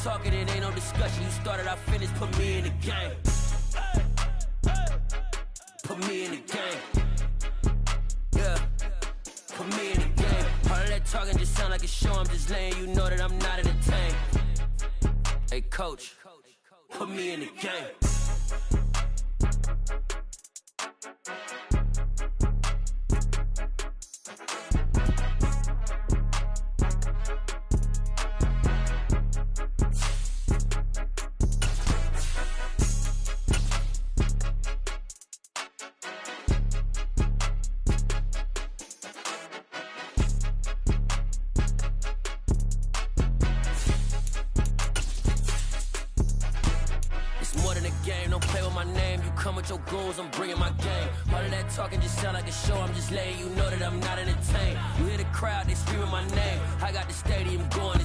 talking, it ain't no discussion. You started, I finished, put me in the game. Put me in the game. Yeah. Put me in the game. All of that talking just sound like a show. I'm just letting you know that I'm not entertained. Hey, coach, put me in the game. Your goons, I'm bringing my game. All of that talking just sound like a show. I'm just letting you know that I'm not entertained. You hear the crowd, they screaming my name. I got the stadium going.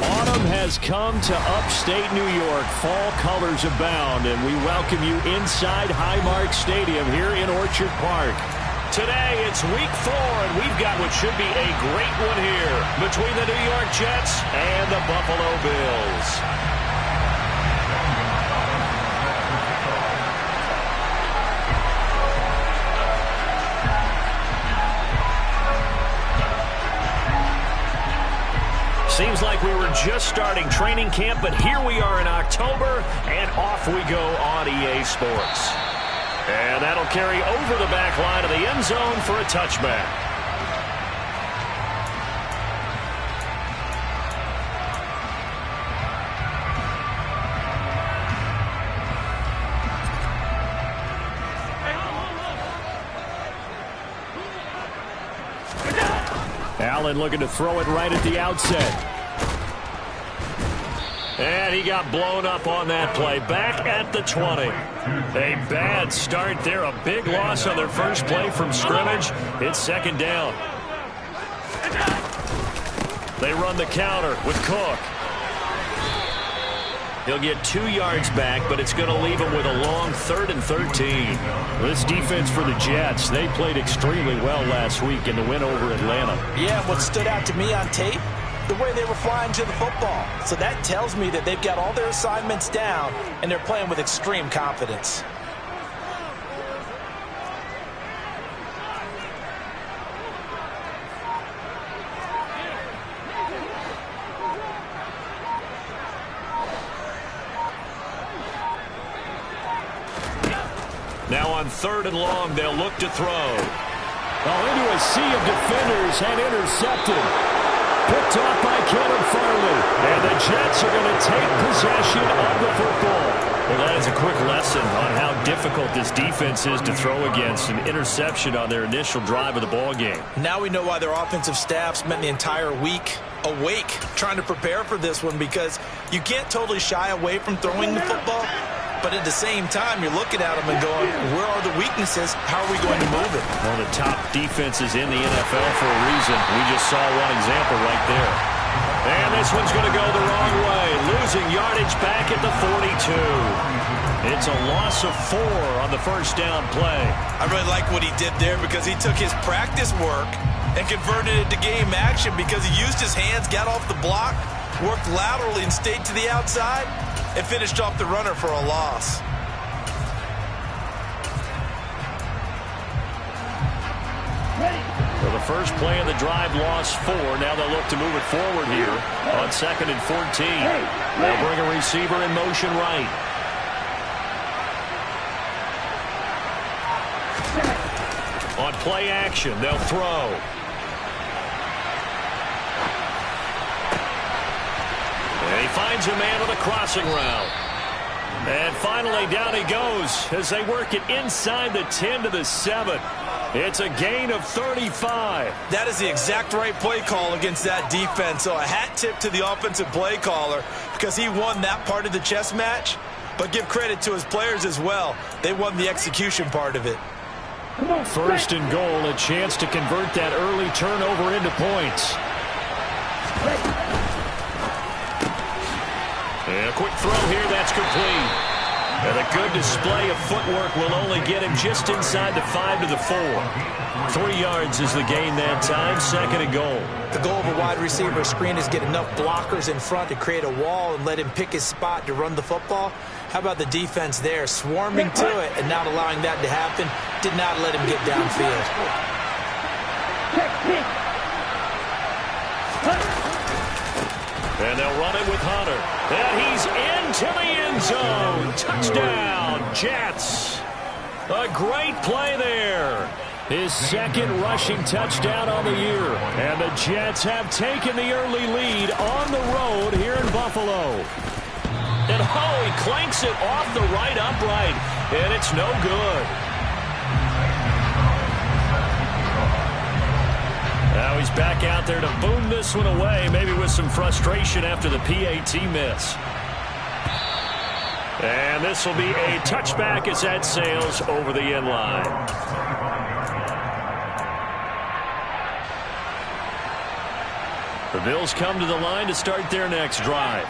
Autumn has come to upstate New York. Fall colors abound, and we welcome you inside Highmark Stadium here in Orchard Park. Today, it's week 4, and we've got what should be a great one here between the New York Jets and the Buffalo Bills. Seems like we were just starting training camp, but here we are in October, and off we go on EA Sports. And that'll carry over the back line of the end zone for a touchback. Allen looking to throw it right at the outset. And he got blown up on that play. Back at the 20. A bad start there. A big loss on their first play from scrimmage. It's second down. They run the counter with Cook. He'll get 2 yards back, but it's going to leave him with a long 3rd and 13. This defense for the Jets, they played extremely well last week in the win over Atlanta. Yeah, what stood out to me on tape, the way they were flying to the football. So that tells me that they've got all their assignments down, and they're playing with extreme confidence. Now on 3rd and long, they'll look to throw. Oh, into a sea of defenders and intercepted. Picked off by Caleb Farley. And the Jets are going to take possession of the football. Well, that is a quick lesson on how difficult this defense is to throw against. An interception on their initial drive of the ball game. Now we know why their offensive staff spent the entire week awake trying to prepare for this one, because you can't totally shy away from throwing the football. But at the same time, you're looking at them and going, where are the weaknesses? How are we going to move it? One of the top defenses in the NFL for a reason. We just saw one example right there. And this one's going to go the wrong way. Losing yardage back at the 42. It's a loss of 4 on the first down play. I really like what he did there, because he took his practice work and converted it to game action, because he used his hands, got off the block, worked laterally and stayed to the outside, and finished off the runner for a loss. So the first play of the drive lost 4. Now they'll look to move it forward here on 2nd and 14. They'll bring a receiver in motion right. On play action, they'll throw. And he finds a man on the crossing route. And finally, down he goes as they work it inside the 10 to the 7. It's a gain of 35. That is the exact right play call against that defense. So a hat tip to the offensive play caller, because he won that part of the chess match. But give credit to his players as well. They won the execution part of it. 1st and goal, a chance to convert that early turnover into points. And a quick throw here, that's complete. And a good display of footwork will only get him just inside the 5 to the 4. 3 yards is the gain that time, 2nd and goal. The goal of a wide receiver screen is get enough blockers in front to create a wall and let him pick his spot to run the football. How about the defense there, swarming to it and not allowing that to happen? Did not let him get downfield. And they'll run it with Hunter. And he's into the end zone. Touchdown, Jets. A great play there. His 2nd rushing touchdown on the year. And the Jets have taken the early lead on the road here in Buffalo. And he clanks it off the right upright. And it's no good. Now he's back out there to boom this one away, maybe with some frustration after the PAT miss. And this will be a touchback as that sails over the end line. The Bills come to the line to start their next drive.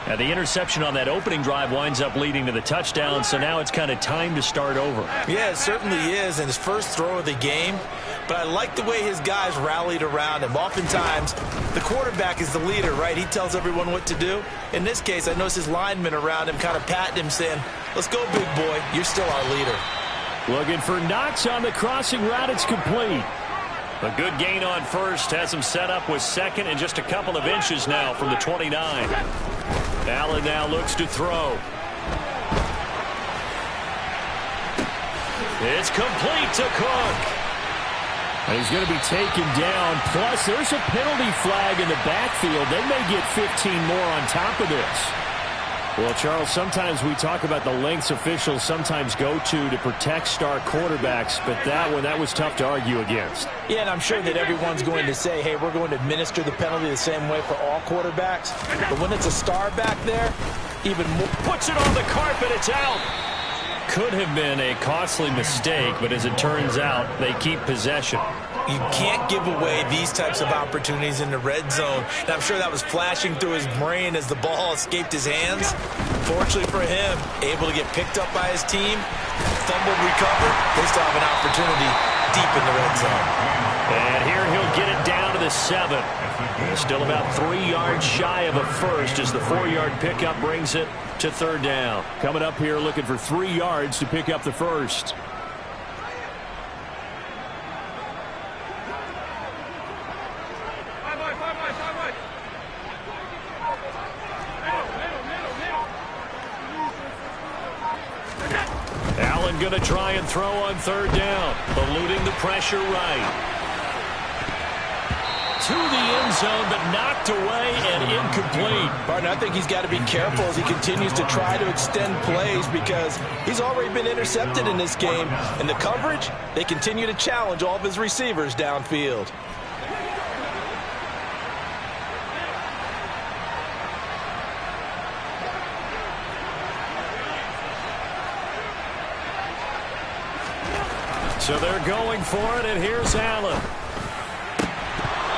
Now the interception on that opening drive winds up leading to the touchdown, so now it's kind of time to start over. Yeah, it certainly is, and his first throw of the game. But I like the way his guys rallied around him. Oftentimes, the quarterback is the leader, right? He tells everyone what to do. In this case, I noticed his linemen around him kind of patting him, saying, let's go, big boy. You're still our leader. Looking for Knox on the crossing route. It's complete. A good gain on first. Has him set up with 2nd and just a couple of inches now from the 29. Allen now looks to throw. It's complete to Cook. And he's going to be taken down. Plus, there's a penalty flag in the backfield. They may get 15 more on top of this. Well, Charles, sometimes we talk about the lengths officials sometimes go to protect star quarterbacks, but that was tough to argue against. Yeah, and I'm sure that everyone's going to say, hey, we're going to administer the penalty the same way for all quarterbacks. But when it's a star back there, even more. Puts it on the carpet. It's out. Could have been a costly mistake, but as it turns out, they keep possession. You can't give away these types of opportunities in the red zone. And I'm sure that was flashing through his brain as the ball escaped his hands. Fortunately for him, able to get picked up by his team, fumbled, recovered. They still have an opportunity deep in the red zone. And here he'll get it down to the 7. Still about 3 yards shy of a first as the 4-yard pickup brings it to 3rd down. Coming up here looking for 3 yards to pick up the first. Allen going to try and throw on 3rd down, eluding the pressure right. To the end zone, but knocked away and incomplete. Barton, I think he's got to be careful as he continues to try to extend plays because he's already been intercepted in this game. And the coverage, they continue to challenge all of his receivers downfield. So they're going for it, and here's Allen.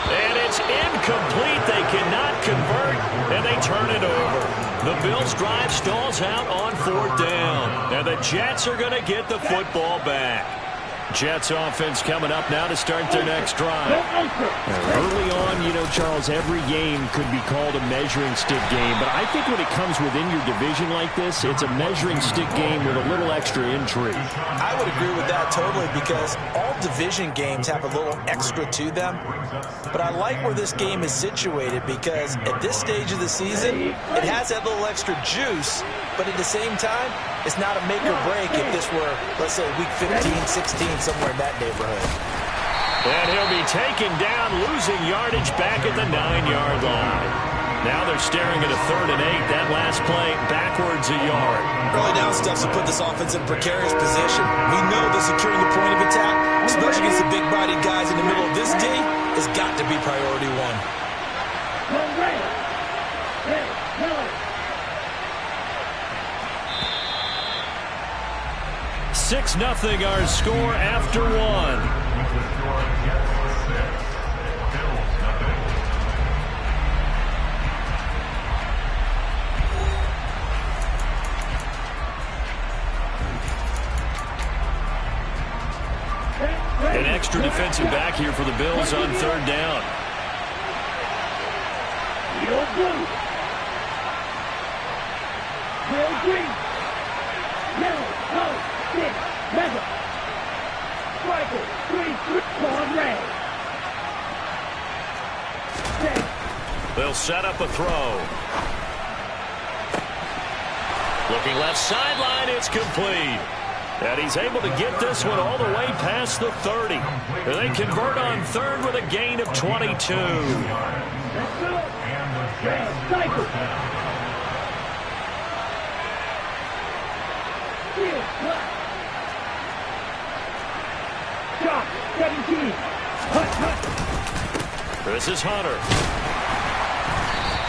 And it's incomplete. They cannot convert, and they turn it over. The Bills' drive stalls out on 4th down. And the Jets are going to get the football back. Jets offense coming up now to start their next drive. Early on, you know, Charles, every game could be called a measuring stick game. But I think when it comes within your division like this, it's a measuring stick game with a little extra intrigue. I would agree with that totally because all division games have a little extra to them. But I like where this game is situated because at this stage of the season, it has that little extra juice. But at the same time, it's not a make or break if this were, let's say, week 15, 16, somewhere in that neighborhood. And he'll be taken down, losing yardage back at the 9-yard line. Now they're staring at a 3rd and 8. That last play backwards a yard. Early down stuff to put this offense in a precarious position. We know that securing the point of attack, especially against the big-bodied guys in the middle of this D, has got to be priority 1. 6-0 our score after 1. An extra defensive back here for the Bills on third down. They'll set up a throw. Looking left sideline, it's complete. And he's able to get this one all the way past the 30. And they convert on third with a gain of 22. This is Hunter.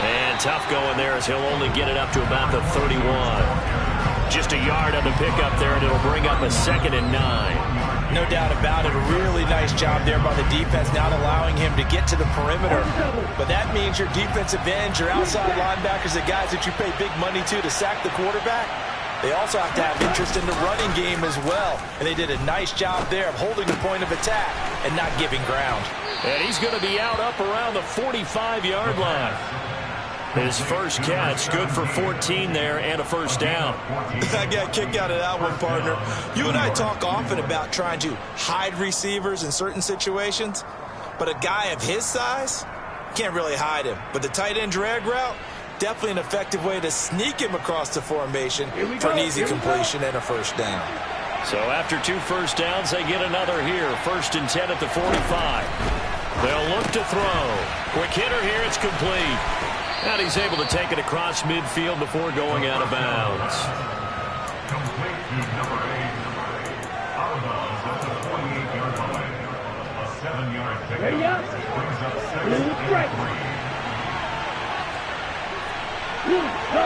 And tough going there as he'll only get it up to about the 31. Just a yard on the pickup there, and it'll bring up a 2nd and 9. No doubt about it. A really nice job there by the defense, not allowing him to get to the perimeter. But that means your defensive ends, your outside linebackers, the guys that you pay big money to sack the quarterback, they also have to have interest in the running game as well. And they did a nice job there of holding the point of attack and not giving ground. And he's going to be out up around the 45-yard line. His first catch, good for 14 there and a first down. I got a kick out of that one, partner. You and I talk often about trying to hide receivers in certain situations, but a guy of his size, can't really hide him. But the tight end drag route, definitely an effective way to sneak him across the formation for an easy completion and a first down. So after 2 first downs, they get another here. 1st and 10 at the 45. They'll look to throw. Quick hitter here, it's complete. And he's able to take it across midfield before going out of bounds. Ready up. Blue strike. Blue, go.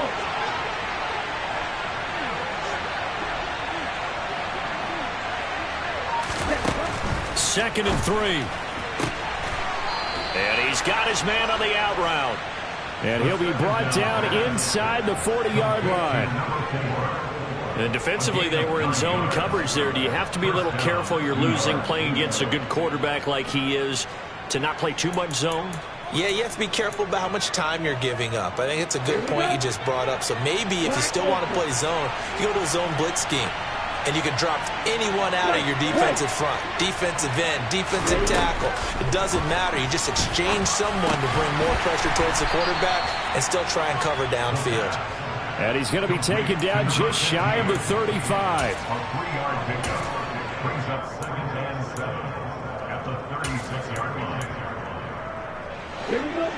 Second and 3. And he's got his man on the out route. And he'll be brought down inside the 40-yard line. And defensively, they were in zone coverage there. Do you have to be a little careful? You're losing playing against a good quarterback like he is to not play too much zone? Yeah, you have to be careful about how much time you're giving up. I think it's a good point you just brought up. So maybe if you still want to play zone, you go to a zone blitz scheme. And you can drop anyone out of your defensive front. Defensive end, defensive tackle. It doesn't matter. You just exchange someone to bring more pressure towards the quarterback and still try and cover downfield. And he's going to be taken down just shy of the 35. Brings up 2nd and 7 at the 36-yard line.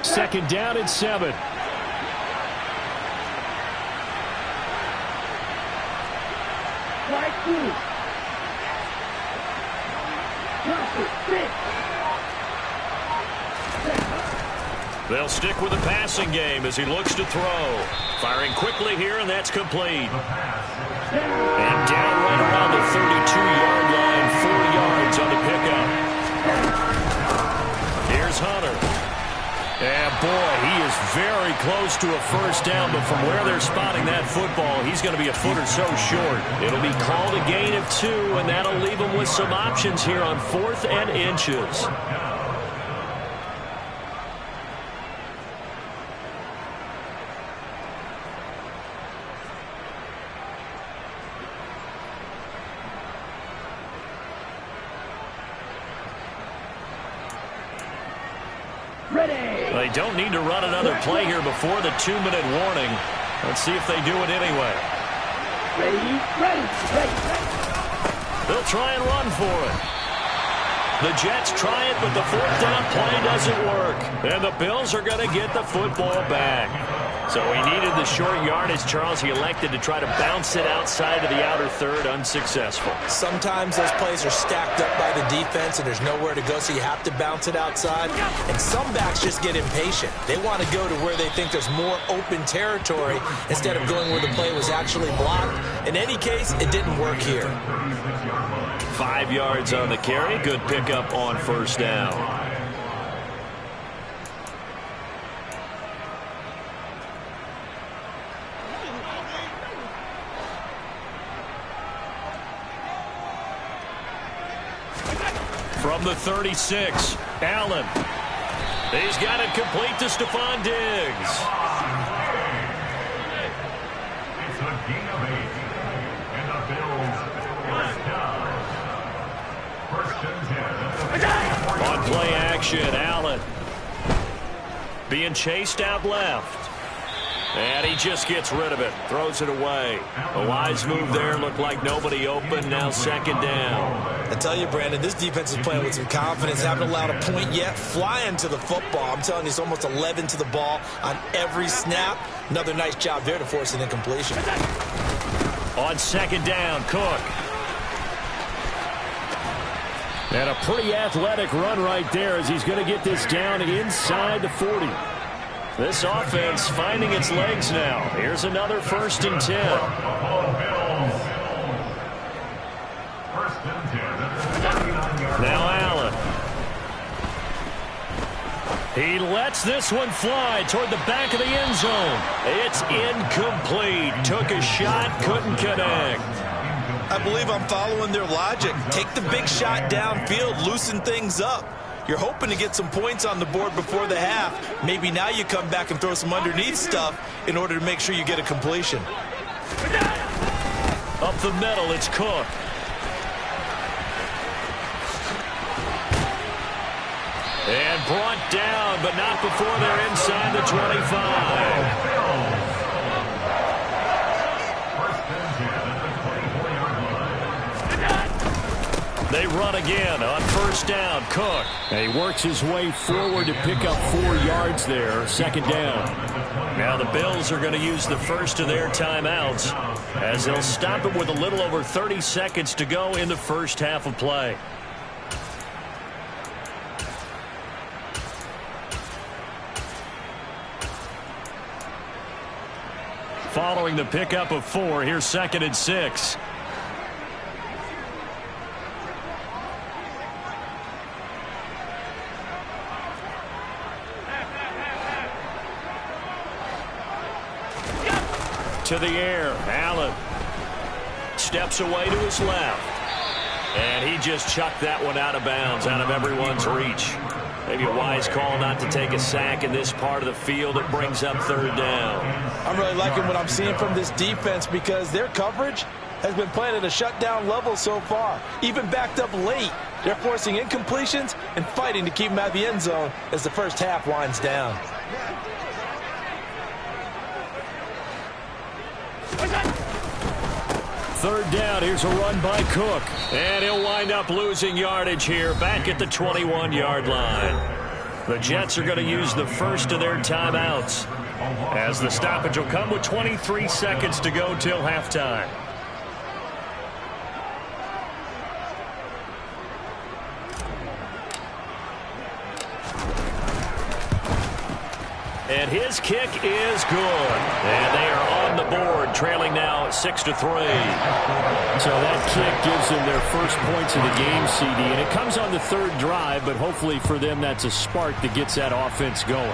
2nd down and 7. Strike 2. They'll stick with the passing game as he looks to throw. Firing quickly here, and that's complete. And down right around the 32-yard line, 4 yards on the pickup. Here's Hunter. And boy, he is very close to a first down, but from where they're spotting that football, he's going to be a foot or so short. It'll be called a gain of 2, and that'll leave him with some options here on 4th and inches. They don't need to run another play here before the 2-minute warning. Let's see if they do it anyway. Ready. They'll try and run for it. The Jets try it, but the 4th down play doesn't work. And the Bills are going to get the football back. So he needed the short yardage, Charles. He elected to try to bounce it outside of the outer third, unsuccessful. Sometimes those plays are stacked up by the defense and there's nowhere to go, so you have to bounce it outside. And some backs just get impatient. They want to go to where they think there's more open territory instead of going where the play was actually blocked. In any case, it didn't work here. 5 yards on the carry. Good pickup on first down. From the 36, Allen. He's got it complete to Stephon Diggs. It's a gain of 8. And the Bills first down. First and 10. On play action, Allen. Being chased out left. And he just gets rid of it. Throws it away. A wise move there. Looked like nobody open. Now second down. I tell you, Brandon, this defense is playing with some confidence. Haven't allowed a point yet. Flying to the football. I'm telling you, it's almost 11 to the ball on every snap. Another nice job there to force an incompletion. On second down, Cook. And a pretty athletic run right there as he's going to get this down inside the 40. This offense finding its legs now. Here's another 1st and 10. Now Allen. He lets this one fly toward the back of the end zone. It's incomplete. Took a shot, couldn't connect. I believe I'm following their logic. Take the big shot downfield, loosen things up. You're hoping to get some points on the board before the half. Maybe now you come back and throw some underneath stuff in order to make sure you get a completion. Up the middle, it's Cook. And brought down, but not before they're inside the 25. They run again on 1st down. Cook. And he works his way forward to pick up 4 yards there. Second down. Now the Bills are going to use the first of their timeouts as they'll stop it with a little over 30 seconds to go in the first half of play. Following the pickup of 4, here's 2nd and 6. To the air, Allen steps away to his left. And he just chucked that one out of bounds, out of everyone's reach. Maybe a wise call not to take a sack in this part of the field. It brings up 3rd down. I'm really liking what I'm seeing from this defense because their coverage has been playing at a shutdown level so far. Even backed up late, they're forcing incompletions and fighting to keep them out of the end zone as the first half winds down. Third down, here's a run by Cook. And he'll wind up losing yardage here back at the 21-yard line. The Jets are going to use the first of their timeouts as the stoppage will come with 23 seconds to go till halftime. And his kick is good. And they are on the board, trailing now 6-3. So that kick gives them their first points of the game, CD. And it comes on the 3rd drive, but hopefully for them that's a spark that gets that offense going.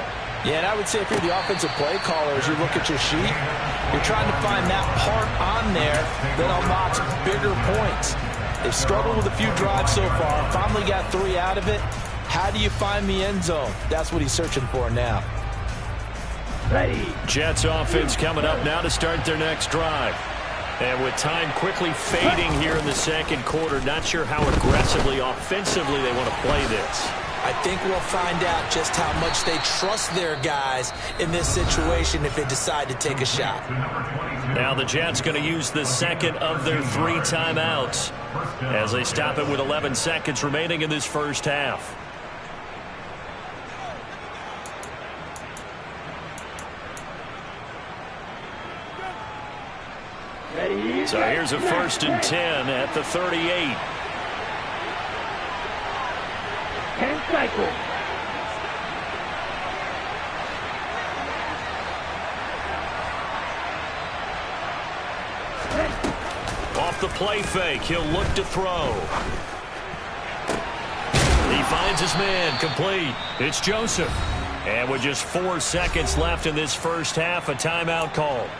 Yeah, and I would say if you're the offensive play caller, as you look at your sheet, you're trying to find that part on there that unlocks bigger points. They've struggled with a few drives so far, finally got 3 out of it. How do you find the end zone? That's what he's searching for now. Ready. Jets offense coming up now to start their next drive. And with time quickly fading here in the second quarter, not sure how aggressively, offensively they want to play this. I think we'll find out just how much they trust their guys in this situation if they decide to take a shot. Now the Jets going to use the second of their 3 timeouts as they stop it with 11 seconds remaining in this first half. Ready. So here's a 1st and 10 at the 38. 10 cycles. Off the play fake, he'll look to throw. He finds his man, complete. It's Joseph. And with just 4 seconds left in this first half, a timeout called.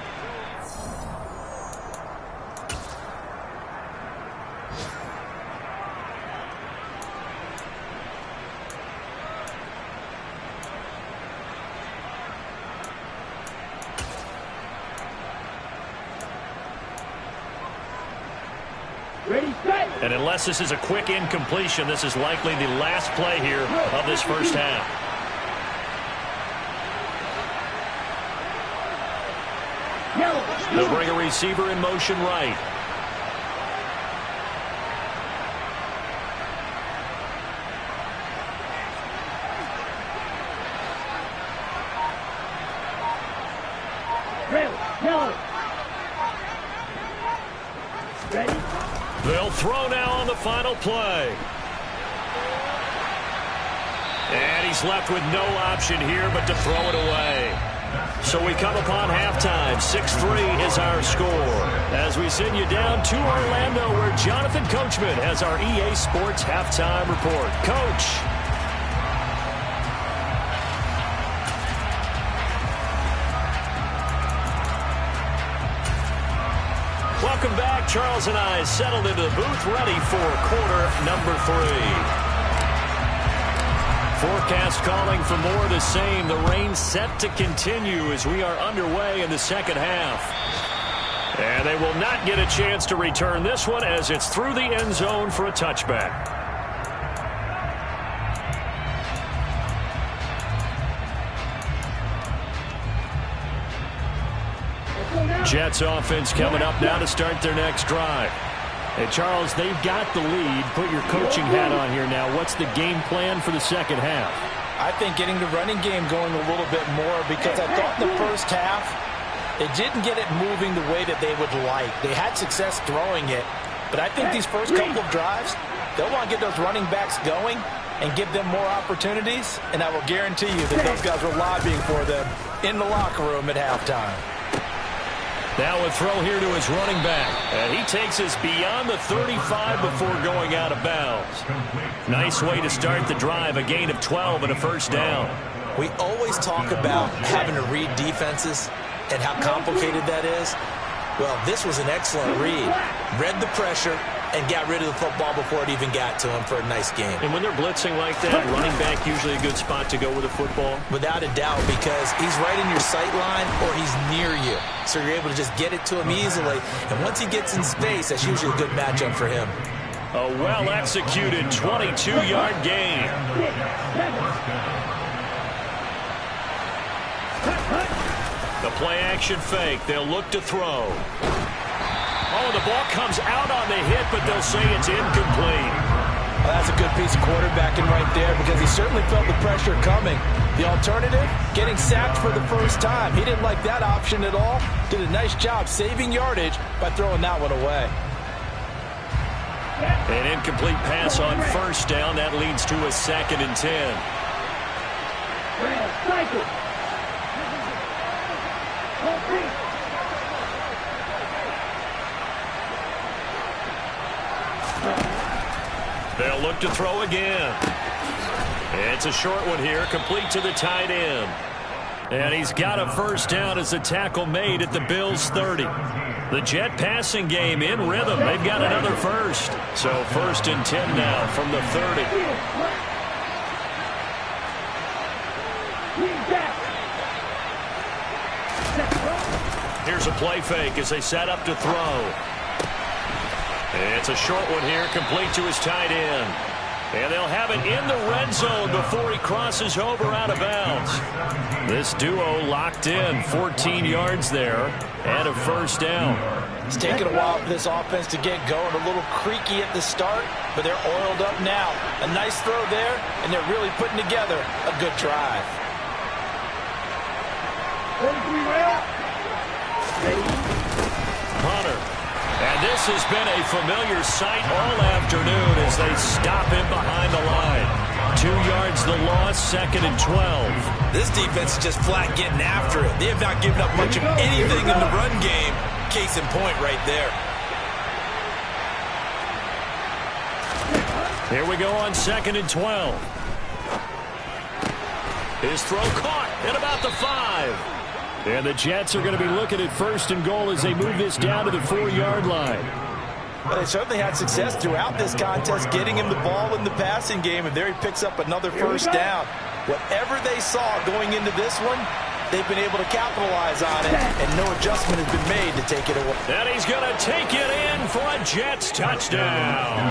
And unless this is a quick incompletion, this is likely the last play here of this first half. They'll bring a receiver in motion right. Ready? They'll throw now on the final play. And he's left with no option here but to throw it away. So we come upon halftime. 6-3 is our score. As we send you down to Orlando, where Jonathan Coachman has our EA Sports halftime report. Coach. Welcome back. Charles and I settled into the booth, ready for quarter number 3. Forecast calling for more of the same. The rain set to continue as we are underway in the second half. And they will not get a chance to return this one as it's through the end zone for a touchback. Jets offense coming up now to start their next drive. Hey, Charles, they've got the lead. Put your coaching hat on here now. What's the game plan for the second half? I think getting the running game going a little bit more, because I thought in the first half it didn't get it moving the way that they would like. They had success throwing it, but I think these first couple of drives, they'll want to get those running backs going and give them more opportunities, and I will guarantee you that those guys were lobbying for them in the locker room at halftime. Now a throw here to his running back. And he takes us beyond the 35 before going out of bounds. Nice way to start the drive. A gain of 12 and a first down. We always talk about having to read defenses and how complicated that is. Well, this was an excellent read. Read the pressure and got rid of the football before it even got to him for a nice game. And when they're blitzing like that, running back usually a good spot to go with the football? Without a doubt, because he's right in your sight line or he's near you. So you're able to just get it to him easily. And once he gets in space, that's usually a good matchup for him. A well-executed 22-yard gain. The play-action fake. They'll look to throw. Oh, the ball comes out on the hit, but they'll say it's incomplete. Well, that's a good piece of quarterbacking right there, because he certainly felt the pressure coming. The alternative, getting sacked for the first time. He didn't like that option at all. Did a nice job saving yardage by throwing that one away. An incomplete pass on first down. That leads to a 2nd and 10. They'll look to throw again. It's a short one here, complete to the tight end. And he's got a first down as the tackle made at the Bills' 30. The Jet passing game in rhythm. They've got another first. So 1st and 10 now from the 30. Here's a play fake as they set up to throw. It's a short one here, complete to his tight end. And they'll have it in the red zone before he crosses over out of bounds. This duo locked in, 14 yards there, and a first down. It's taken a while for this offense to get going. A little creaky at the start, but they're oiled up now. A nice throw there, and they're really putting together a good drive. Hunter. And this has been a familiar sight all afternoon as they stop him behind the line. 2 yards the loss, 2nd and 12. This defense is just flat getting after it. They have not given up much of anything in the run game. Case in point right there. Here we go on 2nd and 12. His throw caught at about the 5. And the Jets are going to be looking at 1st and goal as they move this down to the 4-yard line. Well, they certainly had success throughout this contest, getting him the ball in the passing game, and there he picks up another first down. Whatever they saw going into this one, they've been able to capitalize on it, and no adjustment has been made to take it away. And he's going to take it in for a Jets touchdown.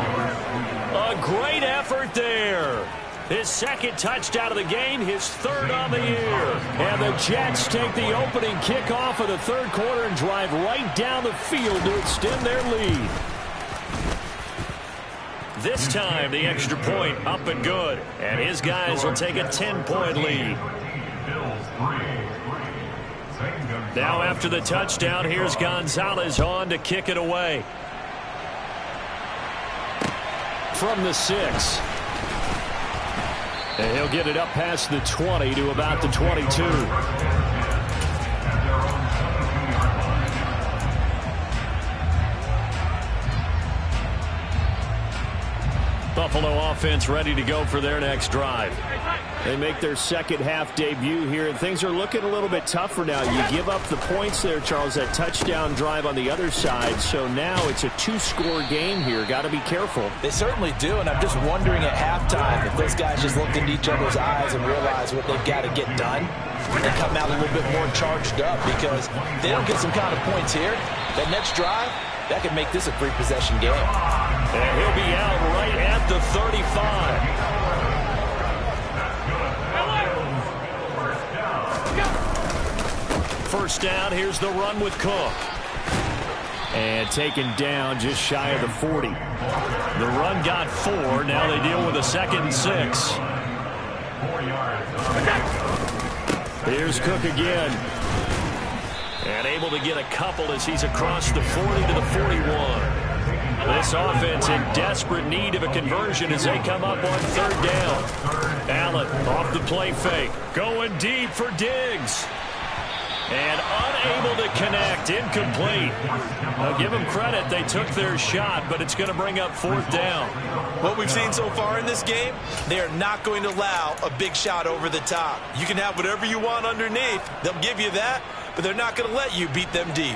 A great effort there. His second touchdown of the game, his third on the year. And the Jets take the opening kickoff of the third quarter and drive right down the field to extend their lead. This time, the extra point up and good. And his guys will take a 10-point lead. Now after the touchdown, here's Gonzalez on to kick it away. From the 6. And he'll get it up past the 20 to about the 22. Buffalo offense ready to go for their next drive. They make their second half debut here, and things are looking a little bit tougher now. You give up the points there, Charles, that touchdown drive on the other side. So now it's a 2-score game here. Got to be careful. They certainly do, and I'm just wondering at halftime if those guys just looked into each other's eyes and realized what they've got to get done and come out a little bit more charged up, because if they don't get some kind of points here, that next drive, that could make this a 3-possession game. And he'll be out right at the 35. First down, here's the run with Cook. And taken down just shy of the 40. The run got 4. Now they deal with a 2nd and 6. Here's Cook again. And able to get a couple as he's across the 40 to the 41. This offense in desperate need of a conversion as they come up on 3rd down. Allen off the play fake. Going deep for Diggs. And unable to connect. Incomplete. I'll give them credit. They took their shot, but it's going to bring up 4th down. What we've seen so far in this game, they are not going to allow a big shot over the top. You can have whatever you want underneath. They'll give you that, but they're not going to let you beat them deep.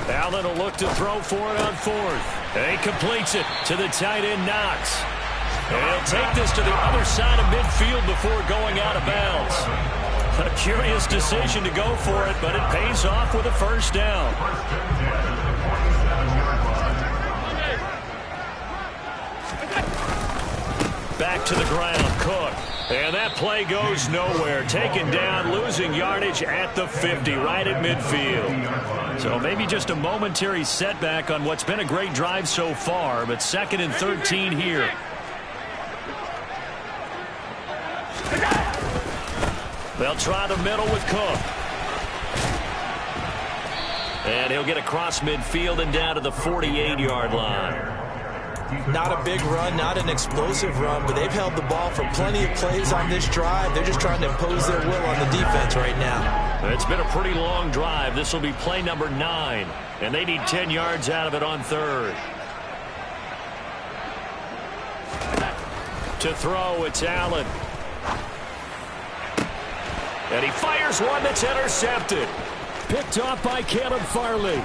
Allen will look to throw for it on 4th. And he completes it to the tight end, Knox. And he'll take this to the other side of midfield before going out of bounds. A curious decision to go for it, but it pays off with a 1st down. Back to the ground, Cook. And that play goes nowhere. Taken down, losing yardage at the 50, right at midfield. So maybe just a momentary setback on what's been a great drive so far, but 2nd and 13 here. They'll try the middle with Cook. And he'll get across midfield and down to the 48-yard line. Not a big run, not an explosive run, but they've held the ball for plenty of plays on this drive. They're just trying to impose their will on the defense right now. It's been a pretty long drive. This will be play number 9, and they need 10 yards out of it on 3rd. To throw, it's Allen. And he fires one that's intercepted. Picked off by Caleb Farley.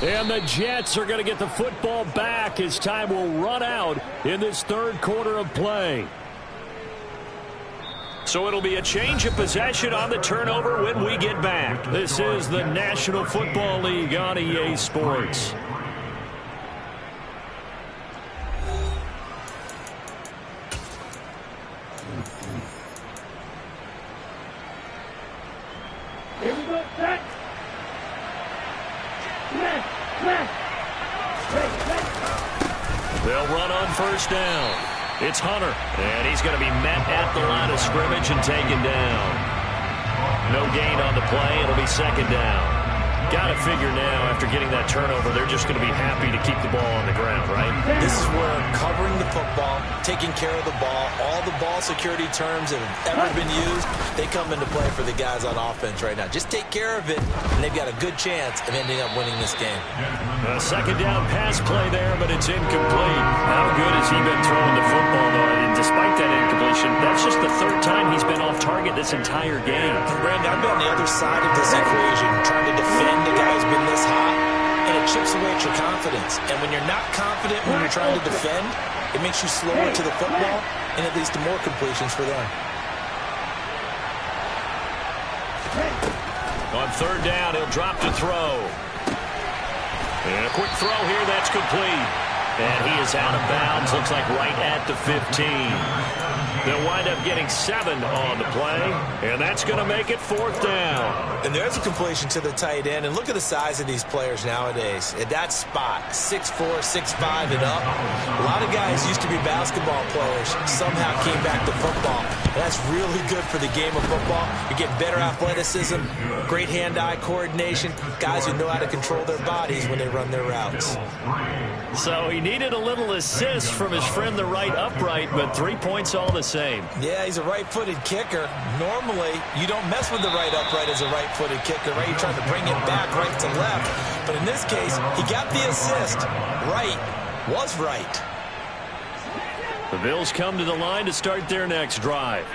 And the Jets are going to get the football back as time will run out in this 3rd quarter of play. So it'll be a change of possession on the turnover when we get back. This is the National Football League on EA Sports. Here we go, set. They'll run on 1st down. It's Hunter, and he's going to be met at the line of scrimmage and taken down. No gain on the play. It'll be 2nd down. Got to figure now, after getting that turnover, they're just going to be happy to keep the ball on the ground, right? This is where covering the football, taking care of the ball, all the ball security terms that have ever been used, they come into play for the guys on offense right now. Just take care of it, and they've got a good chance of ending up winning this game. A second down pass play there, but it's incomplete. How good has he been throwing the football, though? And despite that incompletion, that's just the third time he's been off target this entire game. Brandon, I've been on the other side of this equation, trying to defend the guy who's been this hot, and it chips away at your confidence. And when you're not confident when you're trying to defend, it makes you slower to the football, and it leads to more completions for them. On third down, he'll drop to throw. And a quick throw here, that's complete. And he is out of bounds, looks like right at the 15. They'll wind up getting 7 on the play, and that's going to make it fourth down. And there's a completion to the tight end, and look at the size of these players nowadays. At that spot, 6'4", 6'5", and up. A lot of guys used to be basketball players, somehow came back to football. And that's really good for the game of football. You get better athleticism, great hand-eye coordination, guys who know how to control their bodies when they run their routes. So he needed a little assist from his friend the right upright, but 3 points all the same. Yeah, he's a right-footed kicker. Normally, you don't mess with the right upright as a right-footed kicker, right? You're trying to bring it back right to left. But in this case, he got the assist. Right was right. The Bills come to the line to start their next drive.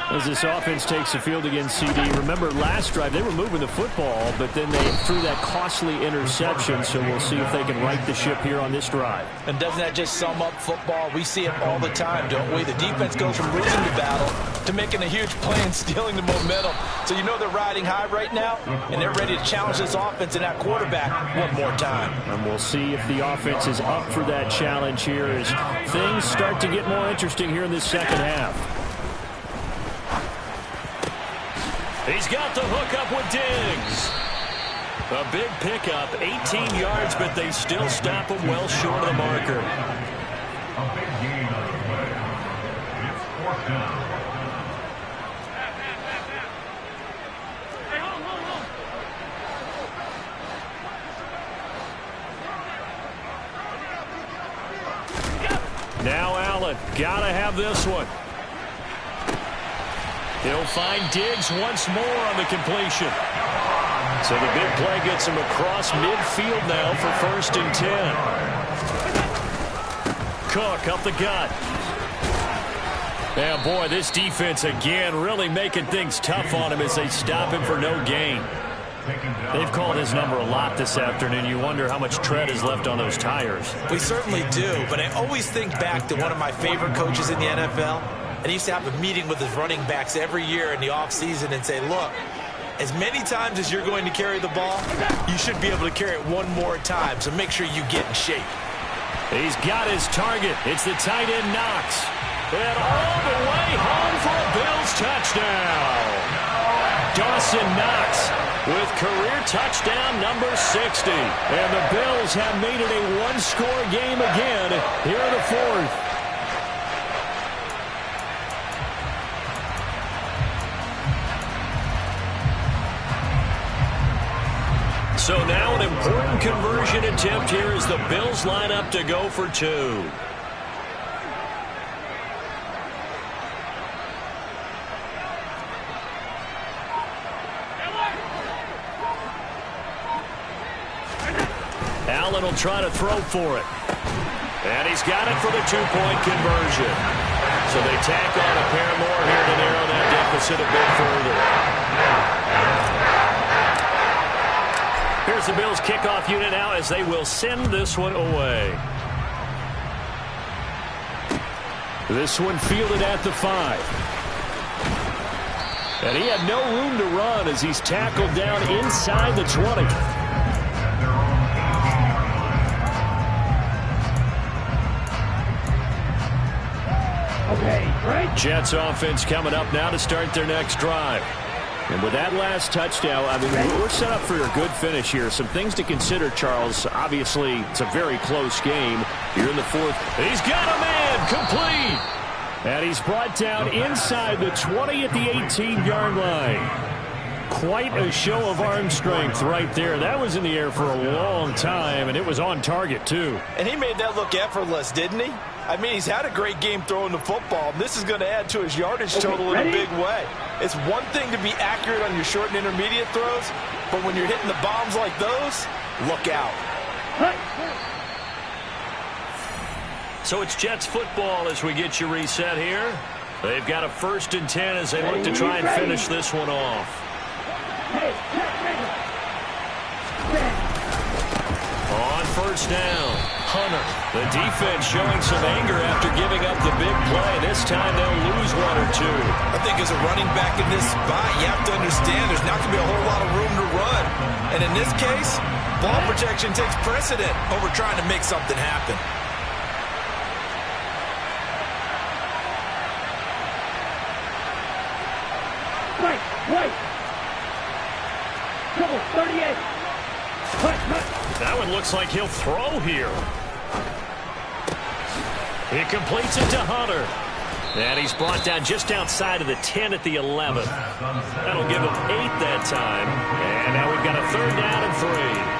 As this offense takes the field against CD, remember last drive they were moving the football, but then they threw that costly interception, so we'll see if they can right the ship here on this drive. And doesn't that just sum up football? We see it all the time, don't we? The defense goes from losing the battle to making a huge play and stealing the momentum. So you know they're riding high right now, and they're ready to challenge this offense and that quarterback one more time. And we'll see if the offense is up for that challenge here as things start to get more interesting here in this second half. He's got the hook up with Diggs. A big pickup, 18 yards, but they still stop him well short of the marker. A big gain on the play. It's fourth down. Now Allen, gotta have this one. He'll find Diggs once more on the completion. So the big play gets him across midfield now for 1st and 10. Cook up the gut. Now, boy, this defense again really making things tough on him as they stop him for no gain. They've called his number a lot this afternoon. You wonder how much tread is left on those tires. We certainly do, but I always think back to one of my favorite coaches in the NFL. And he used to have a meeting with his running backs every year in the offseason and say, look, as many times as you're going to carry the ball, you should be able to carry it one more time, so make sure you get in shape. He's got his target. It's the tight end Knox. And all the way home for a Bills touchdown. Dawson Knox with career touchdown number 60. And the Bills have made it a one-score game again here in the fourth. So now an important conversion attempt here as the Bills line up to go for 2. Allen will try to throw for it. And he's got it for the 2-point conversion. So they tack on a pair more here to narrow that deficit a bit further. Here's the Bills kickoff unit now as they will send this one away. This one fielded at the 5. And he had no room to run as he's tackled down inside the 20. Jets offense coming up now to start their next drive. And with that last touchdown, I mean, we're set up for a good finish here. Some things to consider, Charles. Obviously, it's a very close game. You're in the fourth. He's got a man complete. And he's brought down inside the 20 at the 18-yard line. quite a show of arm strength right there. That was in the air for a long time, and it was on target, too. And he made that look effortless, didn't he? I mean, he's had a great game throwing the football. This is going to add to his yardage total in a big way. It's one thing to be accurate on your short and intermediate throws, but when you're hitting the bombs like those, look out. So it's Jets football as we get you reset here. They've got a 1st and 10 as they look to try and finish this one off. On 1st down, Hunter. The defense showing some anger after giving up the big play. This time they'll lose 1 or 2. I think as a running back in this spot, you have to understand there's not going to be a whole lot of room to run. And in this case, ball protection takes precedent over trying to make something happen. Right. Double 38. That one looks like he'll throw here. He completes it to Hunter. And he's brought down just outside of the 10 at the 11. That'll give him 8 that time. And now we've got a 3rd down and 3.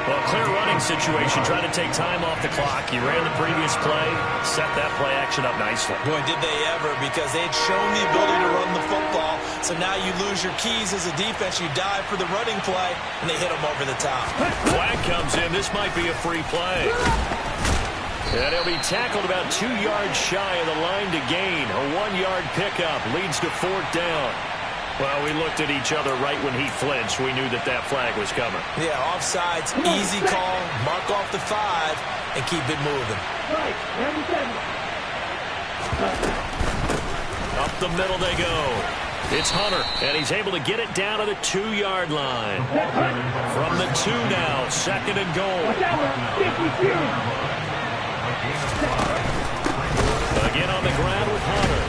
Well, clear running situation, trying to take time off the clock. He ran the previous play, set that play action up nicely. Boy, did they ever, because they'd shown the ability to run the football. So now you lose your keys as a defense. You dive for the running play, and they hit them over the top. Flag comes in. This might be a free play. And he'll be tackled about 2 yards shy of the line to gain. A 1-yard pickup leads to 4th down. Well, we looked at each other right when he flinched. We knew that that flag was coming. Yeah, offsides, easy call, mark off the 5, and keep it moving. Up the middle they go. It's Hunter, and he's able to get it down to the 2-yard line. From the 2 now, 2nd and goal. Again on the ground with Hunter.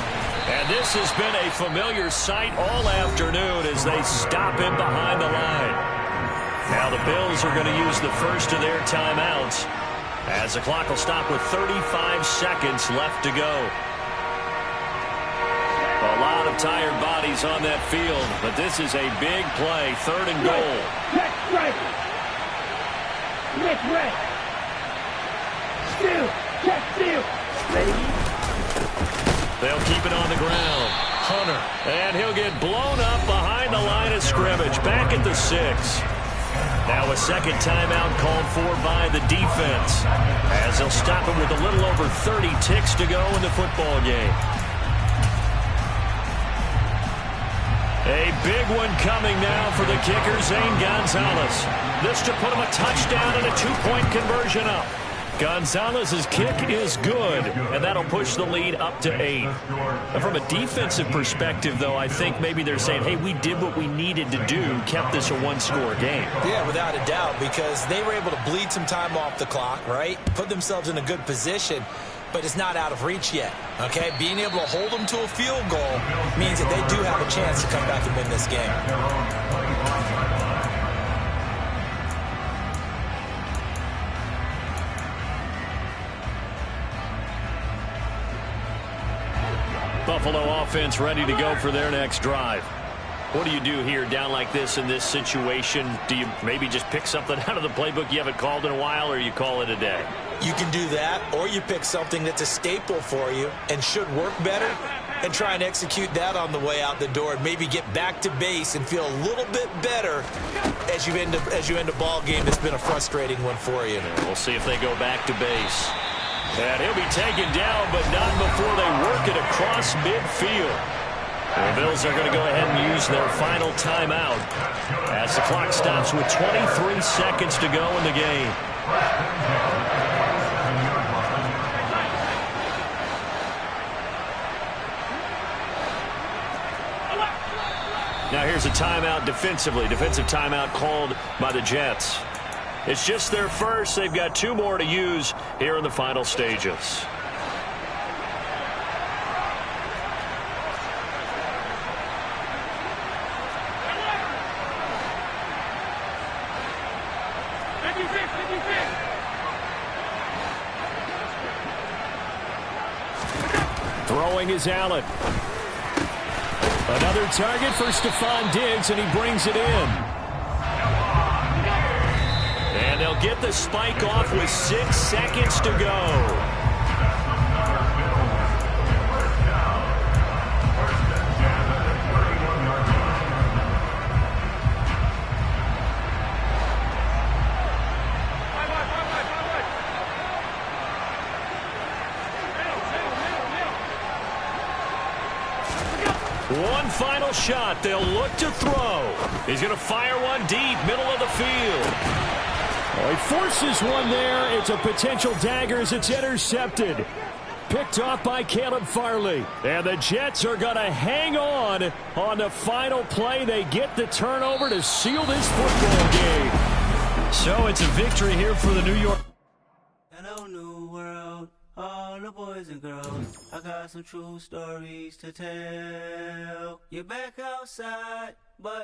And this has been a familiar sight all afternoon as they stop him behind the line. Now the Bills are going to use the first of their timeouts as the clock will stop with 35 seconds left to go. A lot of tired bodies on that field, but this is a big play, 3rd and goal. They'll keep it on the ground. Hunter, and he'll get blown up behind the line of scrimmage, back at the 6. Now a 2nd timeout called for by the defense, as they'll stop him with a little over 30 ticks to go in the football game. A big one coming now for the kicker, Zane Gonzalez. This to put him a touchdown and a 2-point conversion up. Gonzalez's kick is good, and that'll push the lead up to 8. And from a defensive perspective, though, I think maybe they're saying, hey, we did what we needed to do, kept this a 1-score game. Yeah, without a doubt, because they were able to bleed some time off the clock, right? Put themselves in a good position, but it's not out of reach yet, okay? Being able to hold them to a field goal means that they do have a chance to come back and win this game. Buffalo offense ready to go for their next drive. What do you do here down like this in this situation? Do you maybe just pick something out of the playbook you haven't called in a while, or you call it a day? You can do that, or you pick something that's a staple for you and should work better and try and execute that on the way out the door and maybe get back to base and feel a little bit better as you end a ball game that's been a frustrating one for you. Yeah, we'll see if they go back to base. And he'll be taken down, but not before they work it across midfield. The Bills are going to go ahead and use their final timeout as the clock stops with 23 seconds to go in the game. Now here's a timeout defensively. Defensive timeout called by the Jets. It's just their first. They've got 2 more to use here in the final stages. Throwing is Allen. Another Another target for Stephon Diggs, and he brings it in. And they'll get the spike off with 6 seconds to go. One final shot. They'll look to throw. He's going to fire one deep, middle of the field. Oh, he forces one there. It's a potential dagger as it's intercepted. Picked off by Caleb Farley. And the Jets are going to hang on the final play. They get the turnover to seal this football game. So it's a victory here for the New York. Hello, new world. All the boys and girls, I got some true stories to tell. You're back outside, but